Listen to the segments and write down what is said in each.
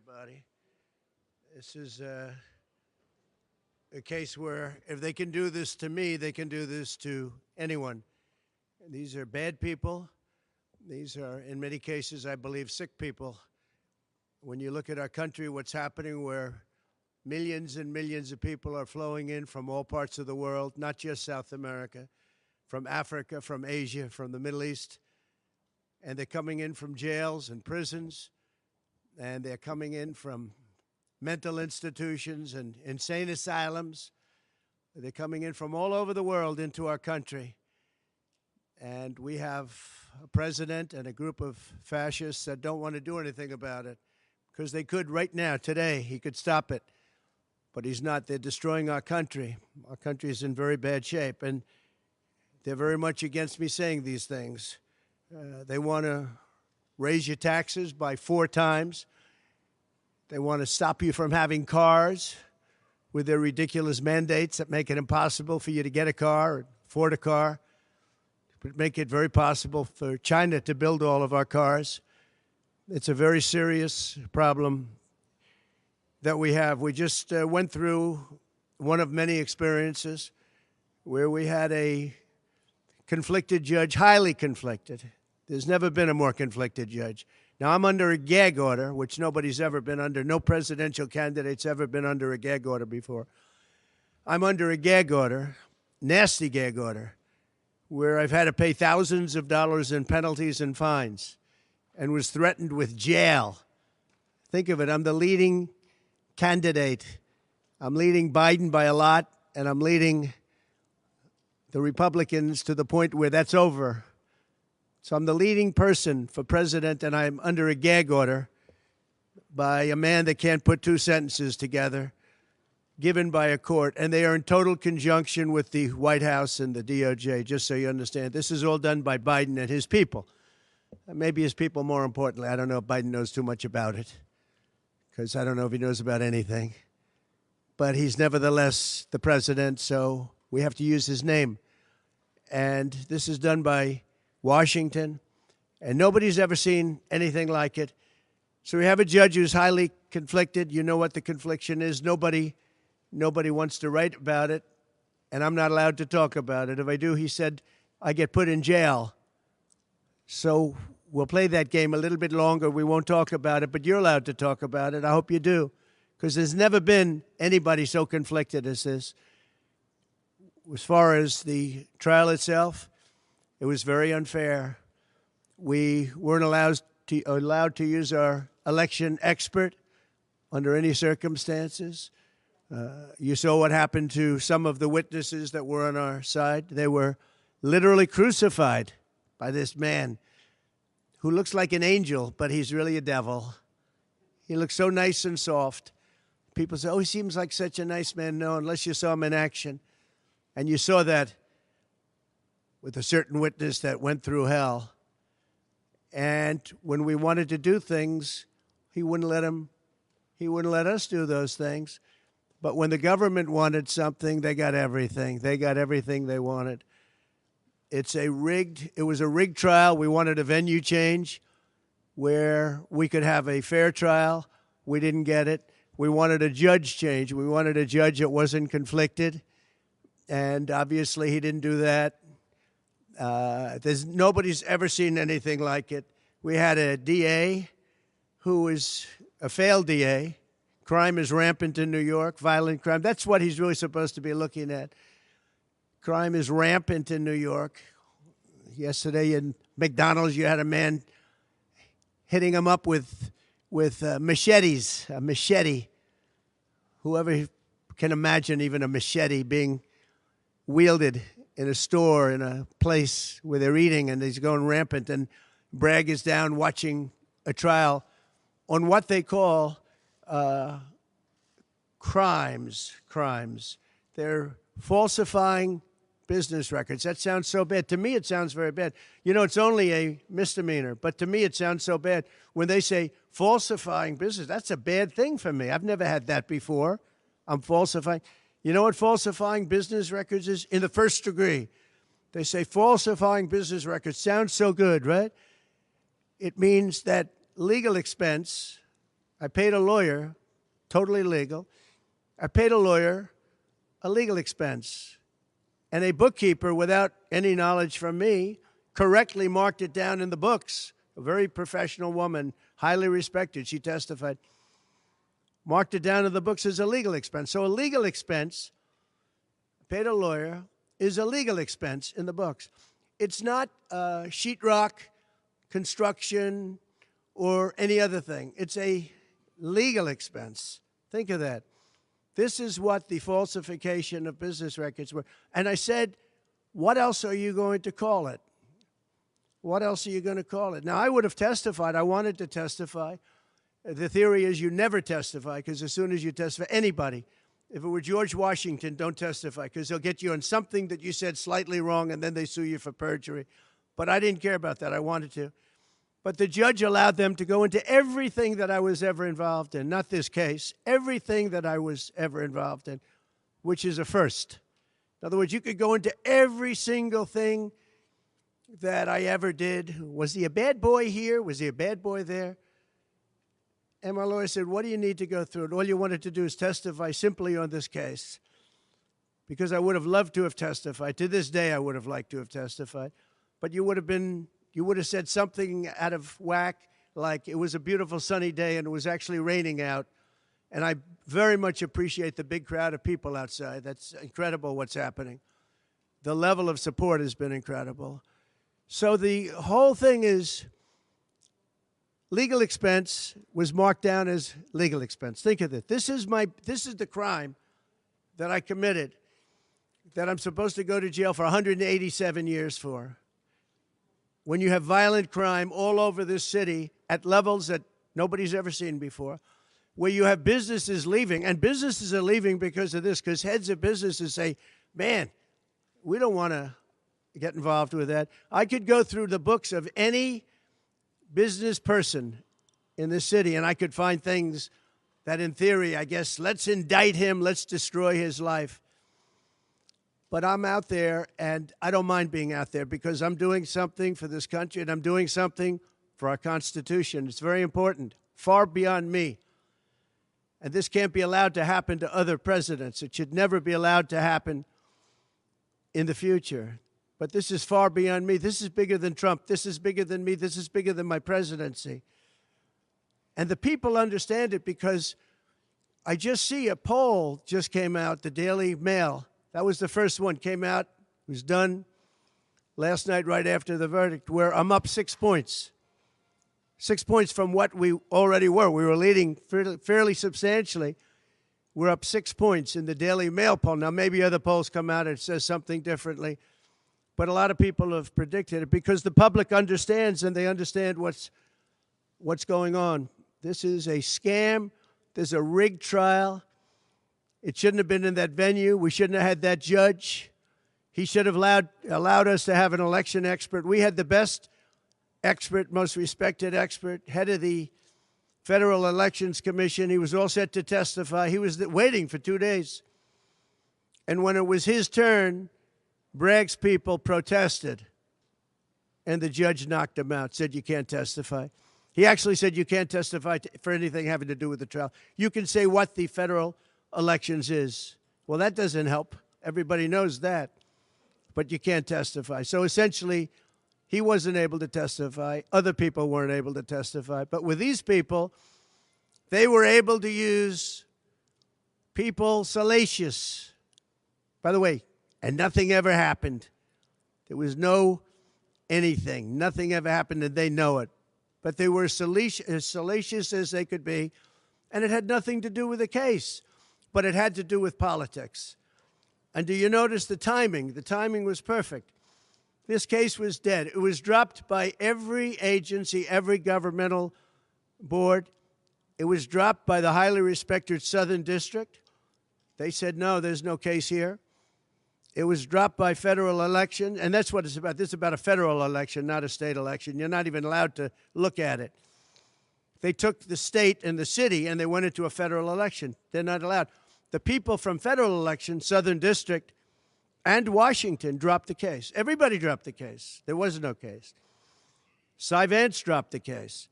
everybody. This is a case where if they can do this to me, they can do this to anyone. And these are bad people. These are, in many cases, I believe, sick people. When you look at our country, what's happening where millions and millions of people are flowing in from all parts of the world, not just South America, from Africa, from Asia, from the Middle East, and they're coming in from jails and prisons, and they're coming in from mental institutions and insane asylums. They're coming in from all over the world into our country. And we have a president and a group of fascists that don't want to do anything about it because they could right now, today, he could stop it. But he's not. They're destroying our country. Our country is in very bad shape. And they're very much against me saying these things. They want to raise your taxes by 4 times. They want to stop you from having cars with their ridiculous mandates that make it impossible for you to get a car or afford a car. But make it very possible for China to build all of our cars. It's a very serious problem that we have. We just went through one of many experiences where we had a conflicted judge, highly conflicted. There's never been a more conflicted judge. Now, I'm under a gag order, which nobody's ever been under. No presidential candidate's ever been under a gag order before. I'm under a gag order, nasty gag order, where I've had to pay thousands of dollars in penalties and fines and was threatened with jail. Think of it. I'm the leading candidate. I'm leading Biden by a lot, and I'm leading the Republicans to the point where that's over. So I'm the leading person for president, and I'm under a gag order by a man that can't put 2 sentences together, given by a court, and they are in total conjunction with the White House and the DOJ, just so you understand. This is all done by Biden and his people. Maybe his people more importantly. I don't know if Biden knows too much about it, because I don't know if he knows about anything. But he's nevertheless the president, so we have to use his name. And this is done by Washington, and nobody's ever seen anything like it. So we have a judge who's highly conflicted. You know what the confliction is. Nobody wants to write about it, and I'm not allowed to talk about it. If I do, he said, I get put in jail. So we'll play that game a little bit longer. We won't talk about it, but you're allowed to talk about it. I hope you do, because there's never been anybody so conflicted as this. As far as the trial itself, it was very unfair. We weren't allowed to use our election expert under any circumstances. You saw what happened to some of the witnesses that were on our side. They were literally crucified by this man who looks like an angel, but he's really a devil. He looks so nice and soft. People say, oh, he seems like such a nice man. No, unless you saw him in action. And you saw that with a certain witness that went through hell. And when we wanted to do things, he wouldn't let us do those things. But when the government wanted something, they got everything. They got everything they wanted. It was a rigged trial. We wanted a venue change where we could have a fair trial. We didn't get it. We wanted a judge change. We wanted a judge that wasn't conflicted. And obviously he didn't do that. Nobody's ever seen anything like it. We had a DA who was a failed DA. Crime is rampant in New York, violent crime. That's what he's really supposed to be looking at. Crime is rampant in New York. Yesterday in McDonald's, you had a man hitting him up with machetes, a machete. Whoever can imagine even a machete being wielded in a store, in a place where they're eating, and he's going rampant. And Bragg is down watching a trial on what they call crimes. They're falsifying business records. That sounds so bad. To me, it sounds very bad. You know, it's only a misdemeanor, but to me, it sounds so bad. When they say falsifying business, that's a bad thing for me. I've never had that before. I'm falsifying. You know what falsifying business records is? In the first degree. They say falsifying business records. Sounds so good, right? It means that legal expense, I paid a lawyer, totally legal. I paid a lawyer a legal expense. And a bookkeeper, without any knowledge from me, correctly marked it down in the books. A very professional woman, highly respected, she testified, marked it down in the books as a legal expense. So a legal expense, paid a lawyer, is a legal expense in the books. It's not sheetrock, construction, or any other thing. It's a legal expense. Think of that. This is what the falsification of business records were. And I said, what else are you going to call it? What else are you going to call it? Now, I would have testified. I wanted to testify. The theory is you never testify, because as soon as you testify, anybody, if it were George Washington, don't testify, because they'll get you on something that you said slightly wrong, and then they sue you for perjury. But I didn't care about that. I wanted to. But the judge allowed them to go into everything that I was ever involved in, not this case, everything that I was ever involved in, which is a first. In other words, you could go into every single thing that I ever did. Was he a bad boy here? Was he a bad boy there? And my lawyer said, what do you need to go through? And all you wanted to do is testify simply on this case, because I would have loved to have testified. To this day, I would have liked to have testified. But you would have said something out of whack, like it was a beautiful sunny day and it was actually raining out. And I very much appreciate the big crowd of people outside. That's incredible what's happening. The level of support has been incredible. So the whole thing is legal expense was marked down as legal expense. Think of it. This is the crime that I committed, that I'm supposed to go to jail for 187 years for. When you have violent crime all over this city at levels that nobody's ever seen before, where you have businesses leaving, and businesses are leaving because of this, because heads of businesses say, man, we don't want to get involved with that. I could go through the books of any business person in this city, and I could find things that, in theory, I guess, let's indict him, let's destroy his life. But I'm out there, and I don't mind being out there, because I'm doing something for this country, and I'm doing something for our Constitution. It's very important, far beyond me. And this can't be allowed to happen to other presidents. It should never be allowed to happen in the future. But this is far beyond me. This is bigger than Trump. This is bigger than me. This is bigger than my presidency. And the people understand it, because I just see a poll just came out, the Daily Mail. That was the first one, came out, was done last night right after the verdict, where I'm up 6 points. 6 points from what we already were. We were leading fairly substantially. We're up 6 points in the Daily Mail poll. Now, maybe other polls come out and it says something differently, but a lot of people have predicted it, because the public understands, and they understand what's going on. This is a scam. There's a rigged trial. It shouldn't have been in that venue. We shouldn't have had that judge. He should have allowed us to have an election expert. We had the best expert, most respected expert, head of the Federal Elections Commission. He was all set to testify. He was waiting for 2 days. And when it was his turn, Bragg's people protested, and the judge knocked him out, said you can't testify. He actually said you can't testify for anything having to do with the trial. You can say what the federal elections is. Well, that doesn't help. Everybody knows that. But you can't testify. So essentially, he wasn't able to testify. Other people weren't able to testify. But with these people, they were able to use people salacious. By the way, and nothing ever happened. There was no anything. Nothing ever happened, and they know it. But they were as salacious as they could be, and it had nothing to do with the case, but it had to do with politics. And do you notice the timing? The timing was perfect. This case was dead. It was dropped by every agency, every governmental board. It was dropped by the highly respected Southern District. They said, no, there's no case here. It was dropped by federal election, and that's what it's about. This is about a federal election, not a state election. You're not even allowed to look at it. They took the state and the city, and they went into a federal election. They're not allowed. The people from federal election, Southern District, and Washington dropped the case. Everybody dropped the case. There was no case. Cy Vance dropped the case.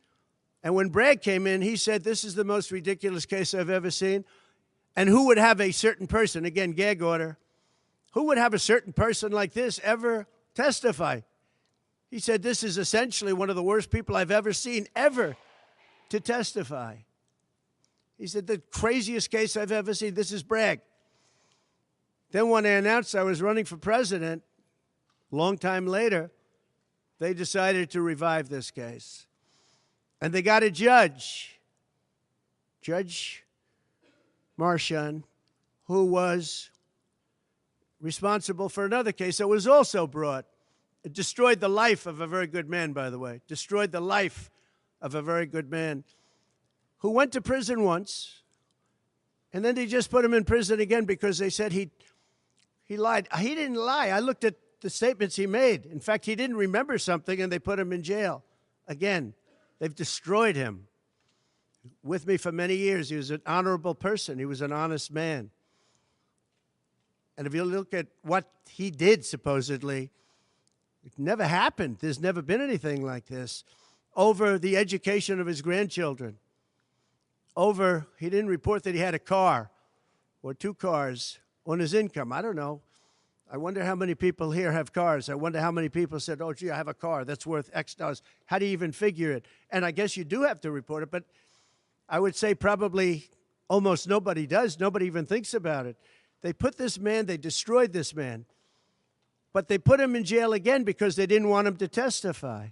And when Bragg came in, he said, this is the most ridiculous case I've ever seen. And who would have a certain person, again, gag order, who would have a certain person like this ever testify? He said, this is essentially one of the worst people I've ever seen ever to testify. He said, the craziest case I've ever seen. This is Bragg. Then when I announced I was running for president, a long time later, they decided to revive this case. And they got a judge, Judge Marchand, who was responsible for another case that was also brought. It destroyed the life of a very good man, by the way. Destroyed the life of a very good man who went to prison once, and then they just put him in prison again because they said he lied. He didn't lie. I looked at the statements he made. In fact, he didn't remember something, and they put him in jail. Again, they've destroyed him. With me for many years, he was an honorable person. He was an honest man. And if you look at what he did, supposedly, it never happened. There's never been anything like this. Over the education of his grandchildren. Over, he didn't report that he had a car or 2 cars on his income. I don't know. I wonder how many people here have cars. I wonder how many people said, oh, gee, I have a car that's worth X dollars. How do you even figure it? And I guess you do have to report it, but I would say probably almost nobody does. Nobody even thinks about it. They put this man, they destroyed this man, but they put him in jail again because they didn't want him to testify.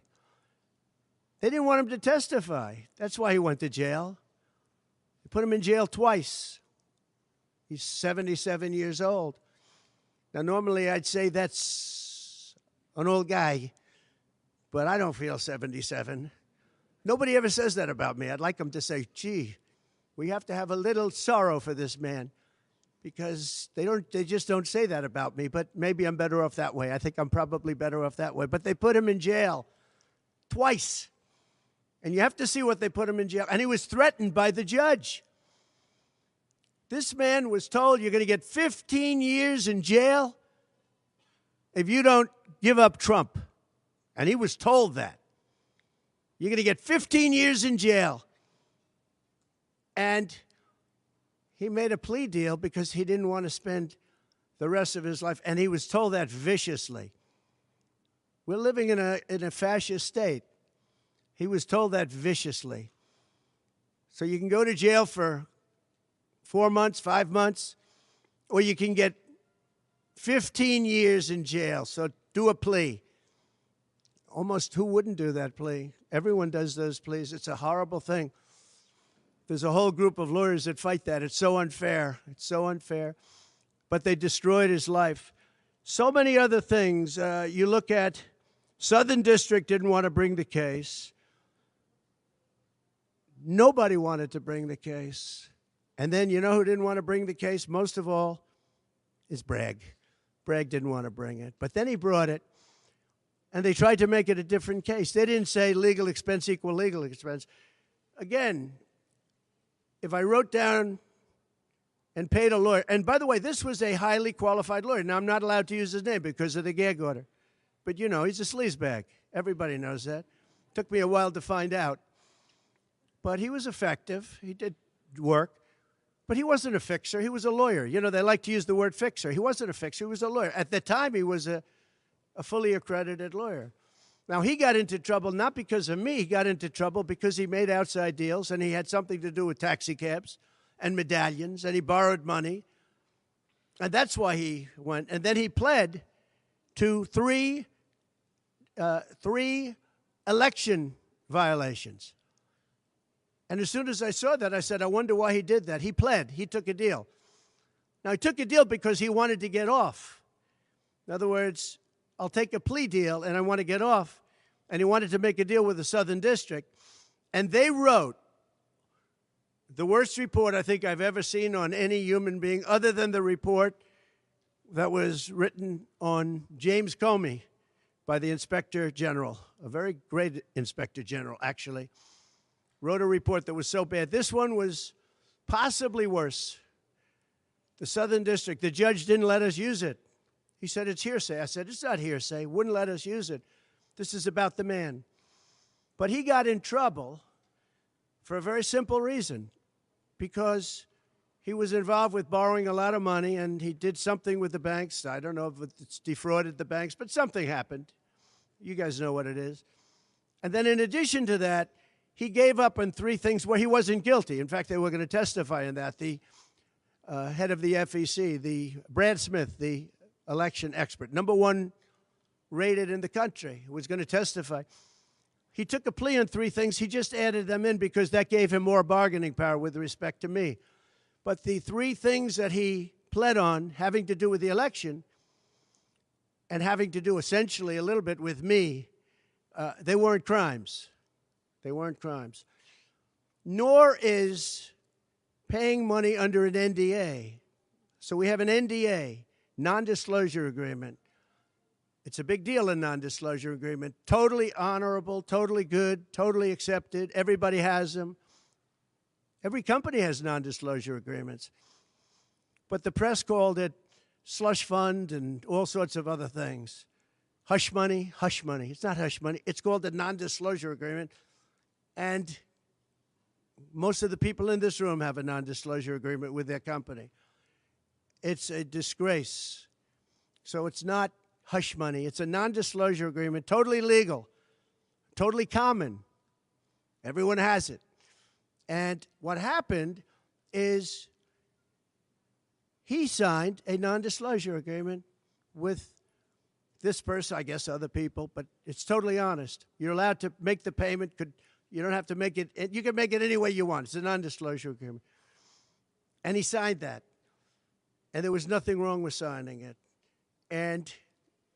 They didn't want him to testify. That's why he went to jail. They put him in jail twice. He's 77 years old. Now, normally I'd say that's an old guy, but I don't feel 77. Nobody ever says that about me. I'd like them to say, gee, we have to have a little sorrow for this man, because they just don't say that about me, but maybe I'm better off that way. I think I'm probably better off that way. But they put him in jail twice. And you have to see what they put him in jail. And he was threatened by the judge. This man was told, you're going to get 15 years in jail if you don't give up Trump. And he was told that. You're going to get 15 years in jail. And he made a plea deal because he didn't want to spend the rest of his life. And he was told that viciously. We're living in a fascist state. He was told that viciously. So you can go to jail for 4 months, 5 months, or you can get 15 years in jail. So do a plea. Almost who wouldn't do that plea? Everyone does those pleas. It's a horrible thing. There's a whole group of lawyers that fight that. It's so unfair. It's so unfair. But they destroyed his life. So many other things. You look at Southern District didn't want to bring the case. Nobody wanted to bring the case. And then you know who didn't want to bring the case? Most of all is Bragg. Bragg didn't want to bring it. But then he brought it. And they tried to make it a different case. They didn't say legal expense equal legal expense. Again, if I wrote down and paid a lawyer, and by the way, this was a highly qualified lawyer. Now, I'm not allowed to use his name because of the gag order. But, you know, he's a sleazebag. Everybody knows that. Took me a while to find out. But he was effective. He did work. But he wasn't a fixer. He was a lawyer. You know, they like to use the word fixer. He wasn't a fixer. He was a lawyer. At the time, he was a fully accredited lawyer. Now, he got into trouble not because of me. He got into trouble because he made outside deals, and he had something to do with taxi cabs and medallions, and he borrowed money. And that's why he went. And then he pled to three election violations. And as soon as I saw that, I said, I wonder why he did that. He pled. He took a deal. Now, he took a deal because he wanted to get off. In other words, I'll take a plea deal, and I want to get off. And he wanted to make a deal with the Southern District. And they wrote the worst report I think I've ever seen on any human being, other than the report that was written on James Comey by the Inspector General, a very great Inspector General, actually, wrote a report that was so bad. This one was possibly worse. The Southern District, the judge didn't let us use it. He said, it's hearsay. I said, it's not hearsay. Wouldn't let us use it. This is about the man. But he got in trouble for a very simple reason, because he was involved with borrowing a lot of money, and he did something with the banks. I don't know if it's defrauded the banks, but something happened. You guys know what it is. And then in addition to that, he gave up on three things where he wasn't guilty. In fact, they were going to testify in that. The head of the FEC, the Brad Smith, the election expert, #1 rated in the country, who was going to testify. He took a plea on three things. He just added them in because that gave him more bargaining power with respect to me. But the three things that he pled on, having to do with the election and having to do essentially a little bit with me, they weren't crimes. They weren't crimes. Nor is paying money under an NDA. So we have an NDA, non-disclosure agreement. It's a big deal, a non-disclosure agreement. Totally honorable, totally good, totally accepted. Everybody has them. Every company has non-disclosure agreements. But the press called it slush fund and all sorts of other things. Hush money, hush money. It's not hush money. It's called a non-disclosure agreement. And most of the people in this room have a non-disclosure agreement with their company. It's a disgrace. So it's not hush money. It's a non-disclosure agreement, totally legal, totally common. Everyone has it. And what happened is he signed a non-disclosure agreement with this person, I guess other people, but it's totally honest. You're allowed to make the payment. You don't have to make it. You can make it any way you want. It's a non-disclosure agreement. And he signed that. And there was nothing wrong with signing it. And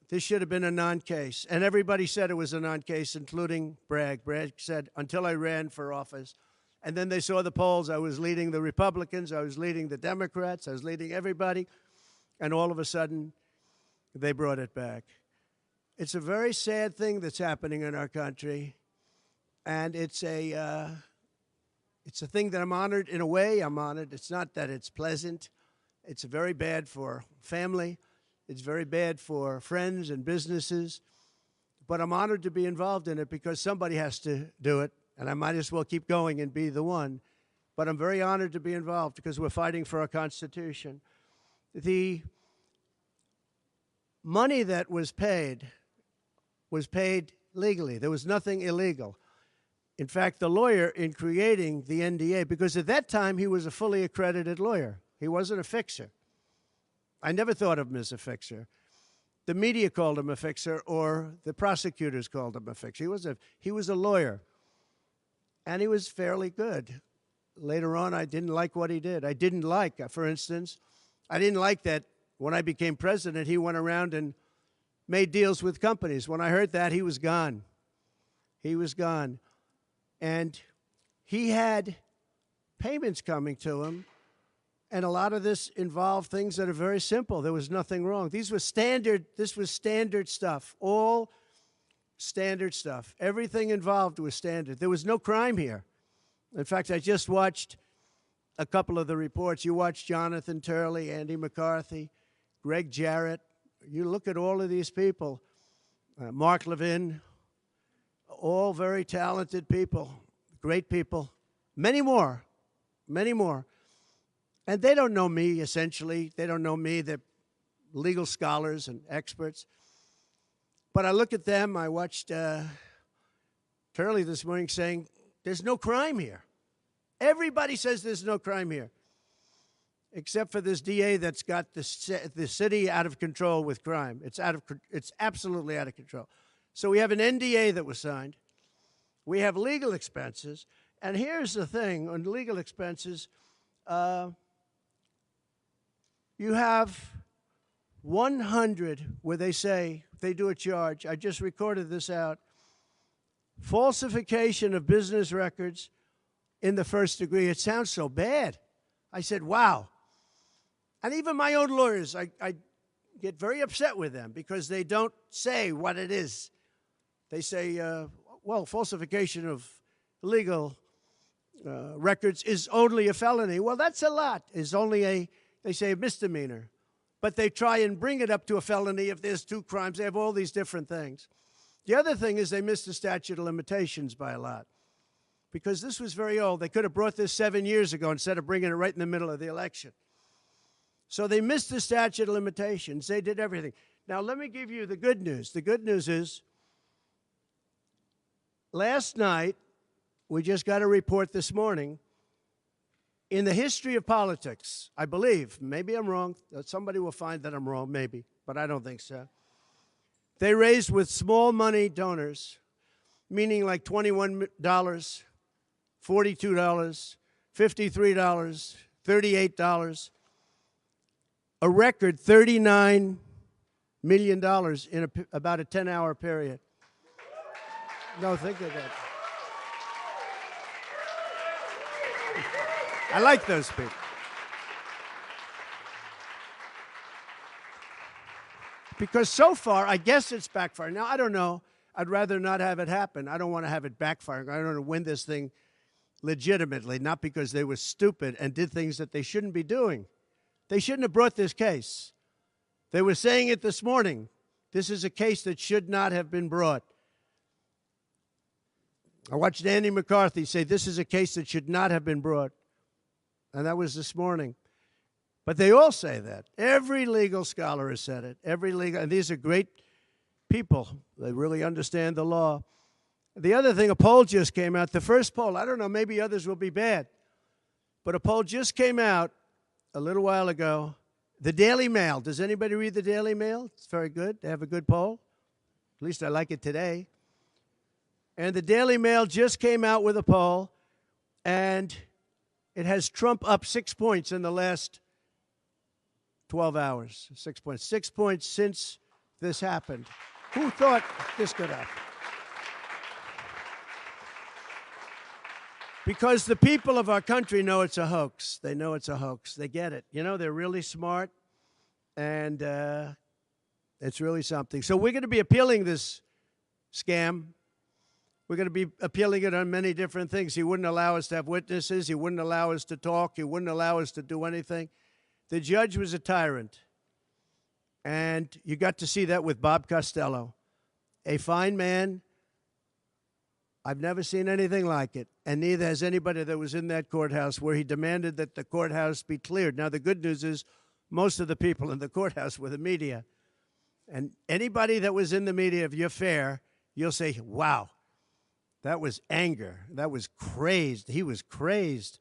this should have been a non-case. And everybody said it was a non-case, including Bragg. Bragg said, until I ran for office. And then they saw the polls. I was leading the Republicans. I was leading the Democrats. I was leading everybody. And all of a sudden, they brought it back. It's a very sad thing that's happening in our country. And it's a thing that I'm honored. In a way, I'm honored. It's not that it's pleasant. It's very bad for family. It's very bad for friends and businesses. But I'm honored to be involved in it because somebody has to do it. And I might as well keep going and be the one. But I'm very honored to be involved because we're fighting for our Constitution. The money that was paid legally. There was nothing illegal. In fact, the lawyer in creating the NDA, because at that time he was a fully accredited lawyer. He wasn't a fixer. I never thought of him as a fixer. The media called him a fixer, or the prosecutors called him a fixer. He was a lawyer, and he was fairly good. Later on, I didn't like what he did. I didn't like, for instance, I didn't like that when I became president, he went around and made deals with companies. When I heard that, he was gone. He was gone. And he had payments coming to him, and a lot of this involved things that are very simple. There was nothing wrong. This was standard stuff, all standard stuff. Everything involved was standard. There was no crime here. In fact, I just watched a couple of the reports. You watched Jonathan Turley, Andy McCarthy, Greg Jarrett. You look at all of these people, Mark Levin, all very talented people, great people, many more. And they don't know me, essentially. They don't know me. They're legal scholars and experts. But I look at them. I watched Turley this morning saying, there's no crime here. Everybody says there's no crime here, except for this DA that's got the city out of control with crime. It's absolutely out of control. So we have an NDA that was signed. We have legal expenses. And here's the thing, on legal expenses, you have 100 where they say, they do a charge. I just recorded this out. Falsification of business records in the first degree. It sounds so bad. I said, wow. And even my own lawyers, I get very upset with them because they don't say what it is. They say, well, falsification of legal records is only a felony. Well, that's a lot. It's only they say a misdemeanor. But they try and bring it up to a felony if there's 2 crimes. They have all these different things. The other thing is they miss the statute of limitations by a lot. because this was very old. They could have brought this 7 years ago instead of bringing it right in the middle of the election. So they missed the statute of limitations. They did everything. Now, let me give you the good news. The good news is, last night, we just got a report this morning, in the history of politics, I believe, maybe I'm wrong, somebody will find that I'm wrong, maybe, but I don't think so. They raised with small money donors, meaning like $21, $42, $53, $38, a record $39 million in about a 10-hour period. No, think of that. I like those people. Because so far, I guess it's backfiring. Now, I don't know. I'd rather not have it happen. I don't want to have it backfiring. I want to win this thing legitimately, not because they were stupid and did things that they shouldn't be doing. They shouldn't have brought this case. They were saying it this morning. This is a case that should not have been brought. I watched Andy McCarthy say this is a case that should not have been brought. And that was this morning. But they all say that. Every legal scholar has said it. And these are great people. They really understand the law. The other thing, a poll just came out. The first poll, I don't know, maybe others will be bad. But a poll just came out a little while ago. The Daily Mail. Does anybody read the Daily Mail? It's very good. They have a good poll. At least I like it today. And the Daily Mail just came out with a poll, and it has Trump up 6 points in the last 12 hours. 6 points. 6 points since this happened. Who thought this could happen? Because the people of our country know it's a hoax. They know it's a hoax. They get it. You know, they're really smart, and it's really something. So we're going to be appealing this scam. We're going to be appealing it on many different things. He wouldn't allow us to have witnesses. He wouldn't allow us to talk. He wouldn't allow us to do anything. The judge was a tyrant. And you got to see that with Bob Costello, a fine man. I've never seen anything like it, and neither has anybody that was in that courthouse, where he demanded that the courthouse be cleared. Now, the good news is most of the people in the courthouse were the media. And anybody that was in the media, if you're fair, you'll say, wow, that was anger. That was crazed. He was crazed.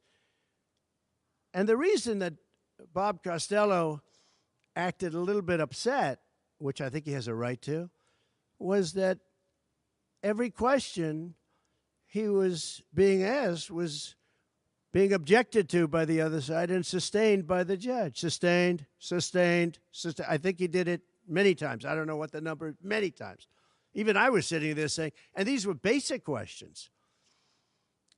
And the reason that Bob Costello acted a little bit upset, which I think he has a right to, was that every question he was being asked was being objected to by the other side and sustained by the judge. Sustained. I think he did it many times. I don't know what the number, many times. Even I was sitting there saying, and these were basic questions.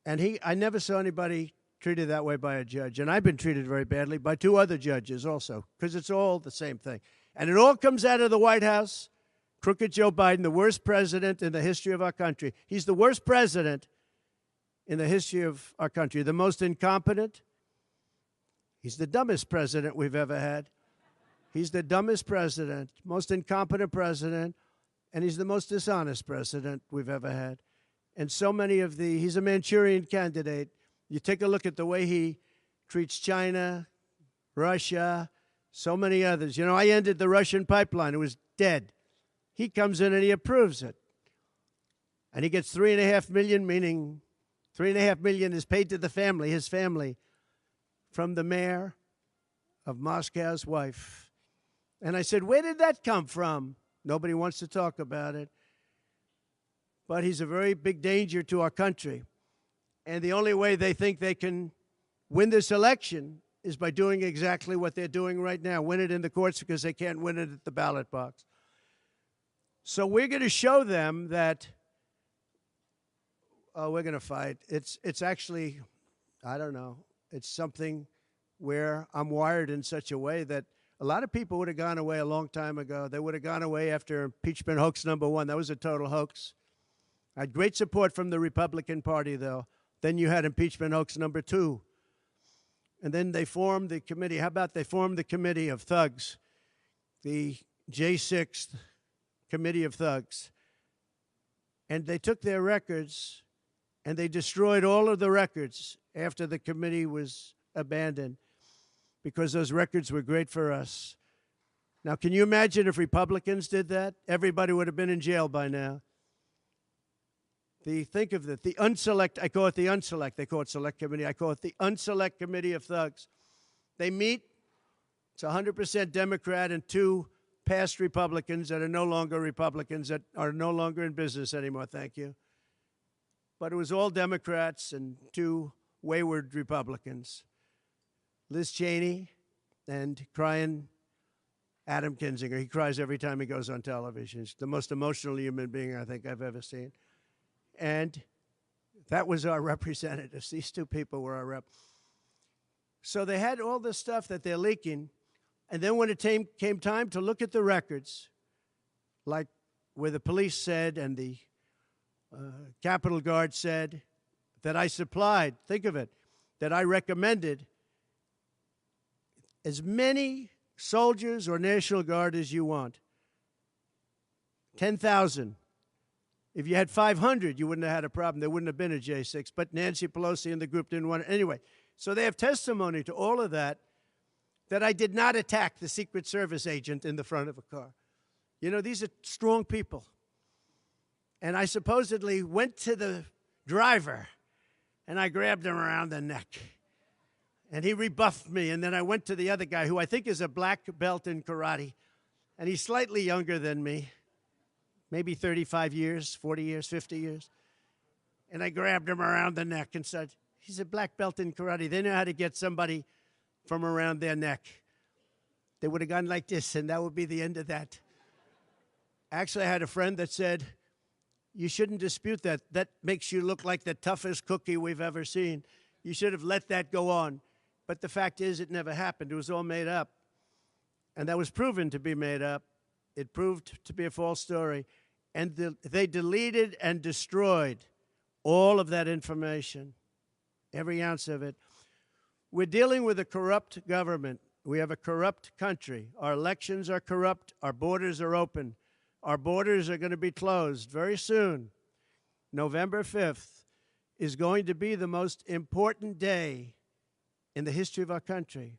And I never saw anybody treated that way by a judge. And I've been treated very badly by 2 other judges also, because it's all the same thing. And it all comes out of the White House. Crooked Joe Biden, the worst president in the history of our country. He's the worst president in the history of our country. The most incompetent. He's the dumbest president we've ever had. He's the dumbest president, most incompetent president, and he's the most dishonest president we've ever had. And so many of he's a Manchurian candidate. You take a look at the way he treats China, Russia, so many others. You know, I ended the Russian pipeline. It was dead. He comes in and he approves it. And he gets $3.5 million, meaning $3.5 million is paid to the family, his family, from the mayor of Moscow's wife. And I said, where did that come from? Nobody wants to talk about it. But he's a very big danger to our country. And the only way they think they can win this election is by doing exactly what they're doing right now, win it in the courts, because they can't win it at the ballot box. So we're going to show them that, we're going to fight. It's actually, I don't know, it's something where I'm wired in such a way that a lot of people would have gone away a long time ago. They would have gone away after impeachment hoax number 1. That was a total hoax. I had great support from the Republican Party, though. Then you had impeachment hoax number 2. And then they formed the committee. How about they formed the committee of thugs, the J6 committee of thugs. And they took their records and they destroyed all of the records after the committee was abandoned because those records were great for us. Now, can you imagine if Republicans did that? Everybody would have been in jail by now. Think of it, the unselect, I call it the unselect, they call it select committee, I call it the unselect committee of thugs. They meet, it's 100% Democrat and 2 past Republicans that are no longer Republicans, that are no longer in business anymore, thank you. But it was all Democrats and 2 wayward Republicans. Liz Cheney and crying Adam Kinzinger. He cries every time he goes on television. He's the most emotional human being I think I've ever seen. And that was our representatives. These 2 people were our rep. So they had all this stuff that they're leaking. And then when it came time to look at the records, like where the police said and the Capitol Guard said that I supplied, think of it, that I recommended as many soldiers or National Guard as you want. 10,000. If you had 500, you wouldn't have had a problem. There wouldn't have been a J6. But Nancy Pelosi and the group didn't want it. Anyway, so they have testimony to all of that, that I did not attack the Secret Service agent in the front of a car. You know, these are strong people. And I supposedly went to the driver, and I grabbed him around the neck. And he rebuffed me. And then I went to the other guy, who I think is a black belt in karate. And he's slightly younger than me. Maybe 35 years, 40 years, 50 years. And I grabbed him around the neck and said, he's a black belt in karate. They know how to get somebody from around their neck. They would have gone like this, and that would be the end of that. Actually, I had a friend that said, you shouldn't dispute that. That makes you look like the toughest cookie we've ever seen. You should have let that go on. But the fact is, it never happened. It was all made up. And that was proven to be made up. It proved to be a false story. And they deleted and destroyed all of that information, every ounce of it. We're dealing with a corrupt government. We have a corrupt country. Our elections are corrupt. Our borders are open. Our borders are going to be closed very soon. November 5th is going to be the most important day in the history of our country.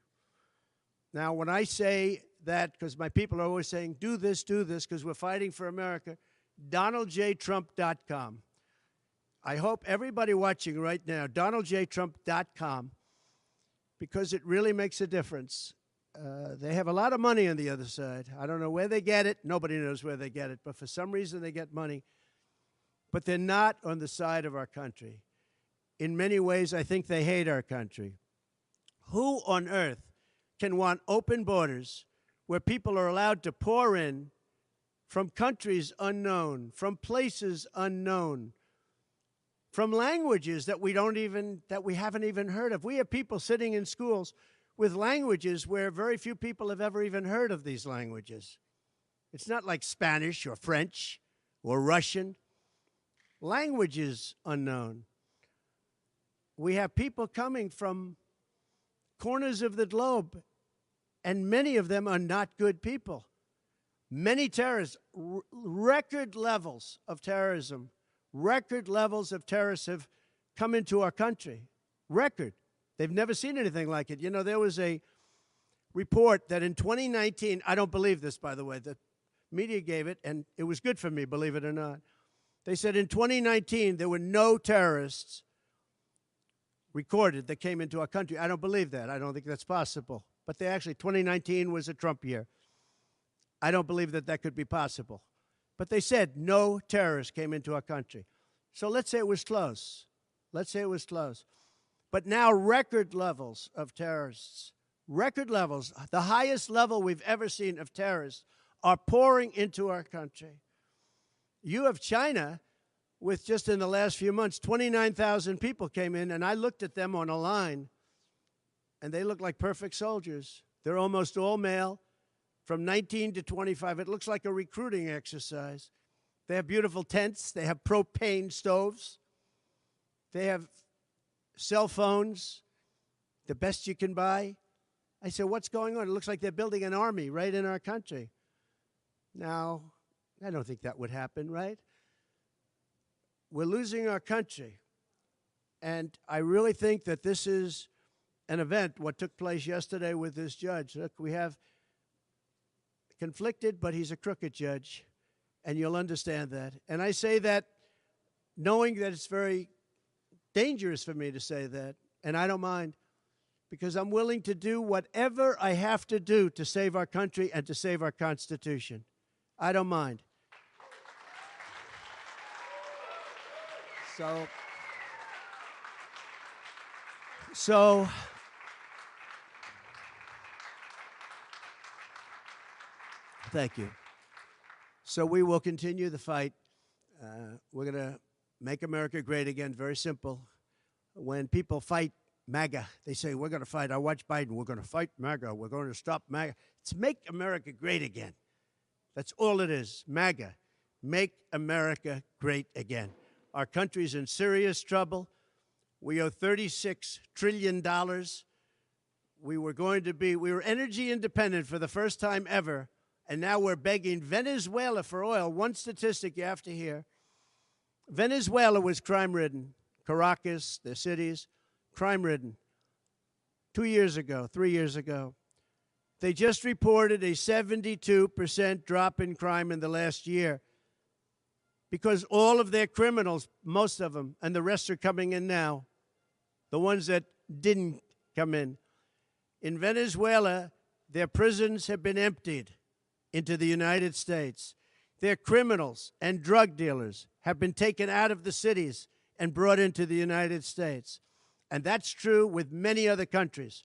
Now, when I say that, because my people are always saying, do this, because we're fighting for America, DonaldJTrump.com. I hope everybody watching right now, DonaldJTrump.com, because it really makes a difference. They have a lot of money on the other side. I don't know where they get it. Nobody knows where they get it. But for some reason, they get money. But they're not on the side of our country. In many ways, I think they hate our country. Who on earth can want open borders where people are allowed to pour in from countries unknown, from places unknown, from languages that we haven't even heard of? We have people sitting in schools with languages where very few people have ever even heard of these languages. It's not like Spanish or French or Russian. Languages unknown. We have people coming from corners of the globe, and many of them are not good people. Many terrorists, record levels of terrorism, record levels of terrorists have come into our country. Record. They've never seen anything like it. You know, there was a report that in 2019, I don't believe this, by the way, the media gave it, and it was good for me, believe it or not. They said in 2019, there were no terrorists recorded that came into our country. I don't believe that. I don't think that's possible. But 2019 was a Trump year. I don't believe that that could be possible. But they said no terrorists came into our country. So let's say it was close. Let's say it was close. But now record levels of terrorists, record levels, the highest level we've ever seen of terrorists are pouring into our country. You have China with just in the last few months, 29,000 people came in, and I looked at them on a line, and they look like perfect soldiers. They're almost all male, from 19 to 25. It looks like a recruiting exercise. They have beautiful tents. They have propane stoves. They have cell phones, the best you can buy. I said, what's going on? It looks like they're building an army right in our country. Now, I don't think that would happen, right? We're losing our country. And I really think that this is an event, what took place yesterday with this judge. Look, we have conflicted, but he's a crooked judge, and you'll understand that. And I say that knowing that it's very dangerous for me to say that, and I don't mind, because I'm willing to do whatever I have to do to save our country and to save our Constitution. I don't mind. So thank you. So we will continue the fight. We're going to make America great again. Very simple. When people fight MAGA, they say, we're going to fight. I watch Biden. We're going to fight MAGA. We're going to stop MAGA. It's make America great again. That's all it is. MAGA. Make America great again. Our country's in serious trouble. We owe $36 trillion. We were energy independent for the first time ever. And now we're begging Venezuela for oil. One statistic you have to hear. Venezuela was crime-ridden. Caracas, the cities, crime-ridden. 3 years ago. They just reported a 72% drop in crime in the last year because all of their criminals, most of them, and the rest are coming in now, the ones that didn't come in. In Venezuela, their prisons have been emptied into the United States. Their criminals and drug dealers have been taken out of the cities and brought into the United States. And that's true with many other countries.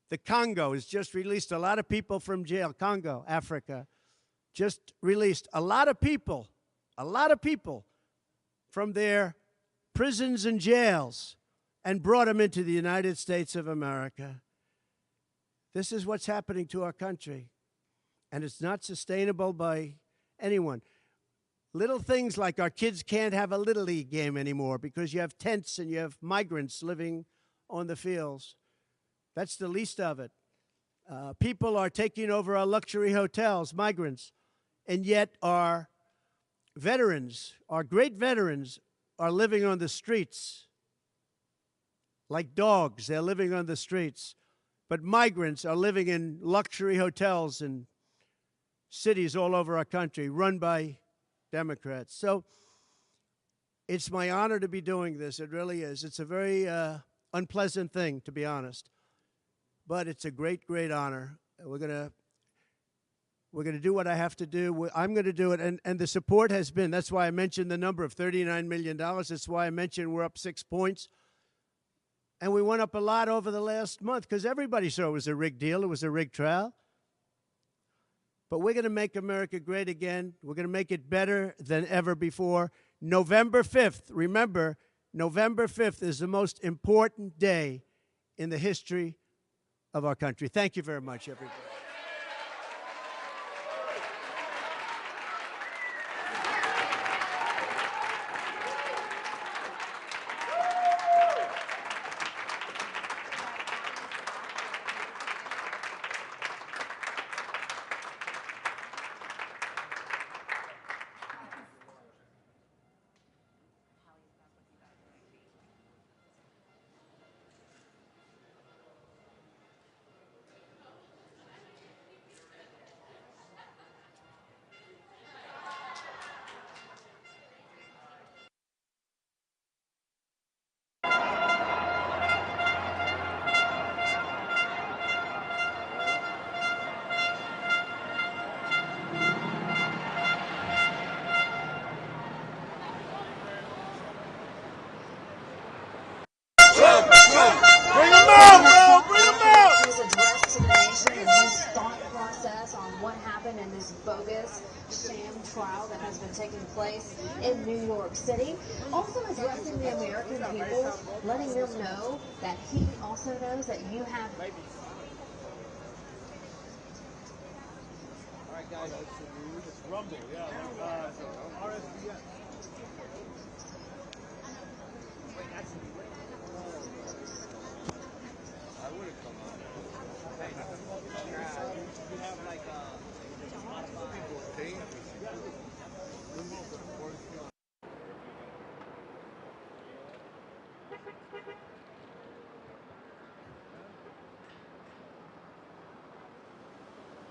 The Congo has just released a lot of people from jail. Congo, Africa, just released a lot of people from their prisons and jails and brought them into the United States of America. This is what's happening to our country. And it's not sustainable by anyone. Little things like our kids can't have a Little League game anymore because you have tents and you have migrants living on the fields. That's the least of it. People are taking over our luxury hotels, migrants, and yet our veterans, our great veterans, are living on the streets like dogs. They're living on the streets. But migrants are living in luxury hotels in cities all over our country run by Democrats. So it's my honor to be doing this. It really is. It's a very unpleasant thing, to be honest. But it's a great, great honor. We're gonna do what I have to do. I'm going to do it. And the support has been, that's why I mentioned the number of $39 million. That's why I mentioned we're up 6 points. And we went up a lot over the last month because everybody saw it was a rigged deal. It was a rigged trial. But we're going to make America great again. We're going to make it better than ever before. November 5th, remember, November 5th is the most important day in the history of our country. Thank you very much, everybody. In this bogus sham trial that has been taking place in New York City. Also addressing the American people, letting them know that he also knows that you have... All right, guys, it's Rumble, yeah. RSVS. I would have come on. Hey.